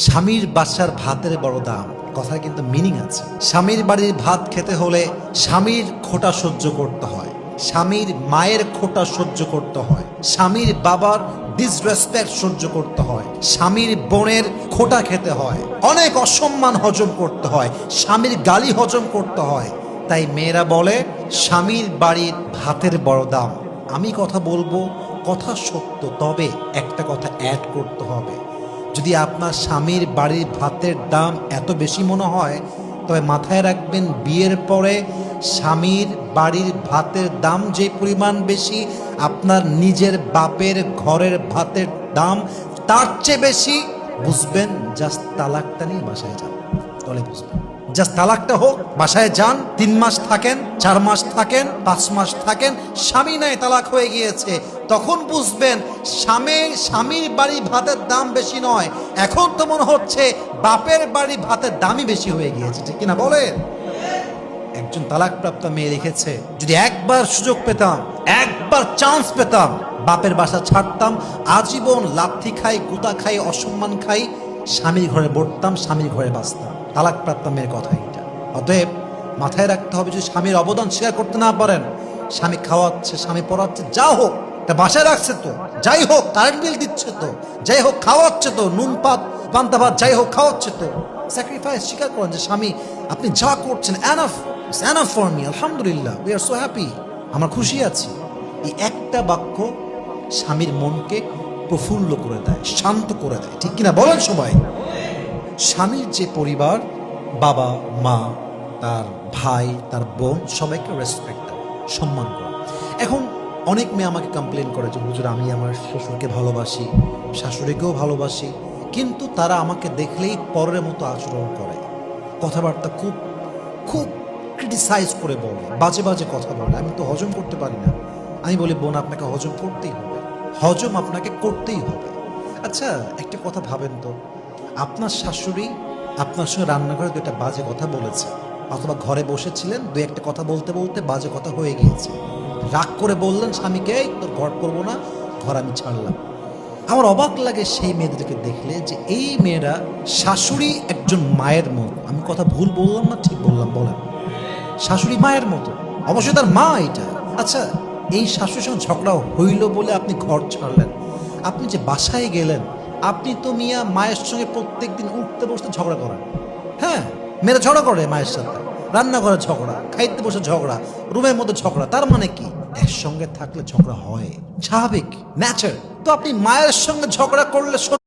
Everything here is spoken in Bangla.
স্বামীর বাসার ভাতের বড় দাম, কথার কিন্তু মিনিং আছে। স্বামীর বাড়ির ভাত খেতে হলে স্বামীর খোঁটা সহ্য করতে হয়, স্বামীর মায়ের খোঁটা সহ্য করতে হয়, স্বামীর বাবার ডিসরেসপেক্ট সহ্য করতে হয়, স্বামীর বোনের খোঁটা খেতে হয়, অনেক অসম্মান হজম করতে হয়, স্বামীর গালি হজম করতে হয়। তাই মেয়েরা বলে স্বামীর বাড়ির ভাতের বড় দাম। আমি কথা বলবো, কথা সত্য, তবে একটা কথা অ্যাড করতে হবে। যদি আপনার স্বামীর বাড়ির ভাতের দাম এত বেশি মনে হয়, তবে মাথায় রাখবেন বিয়ের পরে স্বামীর বাড়ির ভাতের দাম যে পরিমাণ বেশি, আপনার নিজের বাপের ঘরের ভাতের দাম তার চেয়ে বেশি। বুঝবেন, জাস্ট তালাকটা নিয়ে বাসায় যান, তাহলে বুঝবেন। জাস্ট তালাকটা হোক, বাসায় যান, 3 মাস থাকেন, 4 মাস থাকেন, 5 মাস থাকেন, স্বামী নাই তালাক হয়ে গিয়েছে, তখন বুঝবেন স্বামীর বাড়ি ভাতের দাম বেশি নয়, এখন তো মনে হচ্ছে বাপের বাড়ি ভাতের দামই বেশি হয়ে গিয়েছে, ঠিক কিনা বলেন? একজন তালাকপ্রাপ্ত মেয়ে লিখেছে, যদি একবার সুযোগ পেতাম, একবার চান্স পেতাম, বাপের বাসা ছাড়তাম, আজীবন লাথি খাই, গুতা খাই, অসম্মান খাই, স্বামীর ঘরে বসতাম, স্বামীর ঘরে বাঁচতাম। তালাকপ্রাপ্ত মেয়ের কথা এটা। অতএব মাথায় রাখতে হবে, যদি স্বামীর অবদান স্বীকার করতে না পারেন, স্বামী খাওয়াচ্ছে, স্বামী পড়াচ্ছে, যা হোক, তা বাসায় রাখছে তো, যাই হোক কারেন্ট বিল দিচ্ছে তো, যাই হোক খাওয়াচ্ছে তো, নুন পান্তা ভাত যাই হোক খাওয়াচ্ছে তো, স্যাক্রিফাইস স্বীকার করেন যে স্বামী আপনি যা করছেন enough, it's enough for me, আলহামদুলিল্লাহ, উই আর সো হ্যাপি, আমরা খুশি আছি। এই একটা বাক্য স্বামীর মনকে প্রফুল্ল করে দেয়, শান্ত করে দেয়, ঠিক কিনা বলেন সবাই? স্বামীর যে পরিবার, বাবা মা, তার ভাই, তার বোন, সবাইকে রেসপেক্ট দেয়, সম্মান করে। এখন অনেক মেয়ে আমাকে কমপ্লেন করে যে হুজুর, আমি আমার শ্বশুরকে ভালোবাসি, শাশুড়িকেও ভালোবাসি, কিন্তু তারা আমাকে দেখলেই পরের মতো আচরণ করে, কথাবার্তা খুব খুব ক্রিটিসাইজ করে বলে, বাজে বাজে কথা বলে, আমি তো হজম করতে পারি না। আমি বলি, বোন, আপনাকে হজম করতেই হবে, হজম আপনাকে করতেই হবে। আচ্ছা, একটা কথা ভাবেন তো, আপনার শাশুড়ি আপনার সঙ্গে রান্নাঘরে 2টা বাজে কথা বলেছে, অথবা ঘরে বসেছিলেন, 2-1টা কথা বলতে বলতে বাজে কথা হয়ে গিয়েছে, রাগ করে বললেন স্বামীকে, এই তোর ঘর করবো না, ঘর আমি ছাড়লাম। আমার অবাক লাগে সেই মেয়েদেরকে দেখলে, যে এই মেয়েরা শাশুড়ি একজন মায়ের মতো। আমি কথা ভুল বললাম না ঠিক বললাম বলেন? শাশুড়ি মায়ের মতো, অবশ্যই তার মা এটা। আচ্ছা, এই শাশুড়ির সঙ্গে ঝগড়া হইল বলে আপনি ঘর ছাড়লেন, আপনি যে বাসায় গেলেন, আপনি তো মিয়া মায়ের সঙ্গে প্রত্যেকদিন উঠতে বসতে ঝগড়া করেন। হ্যাঁ, মেয়েরা ঝগড়া করে মায়ের সাথে, রান্নাঘরে ঝগড়া, খাইতে বসে ঝগড়া, রুমের মধ্যে ঝগড়া। তার মানে কি? একসঙ্গে থাকলে ঝগড়া হয়, স্বাভাবিক, ন্যাচার। তো আপনি মায়ের সঙ্গে ঝগড়া করলে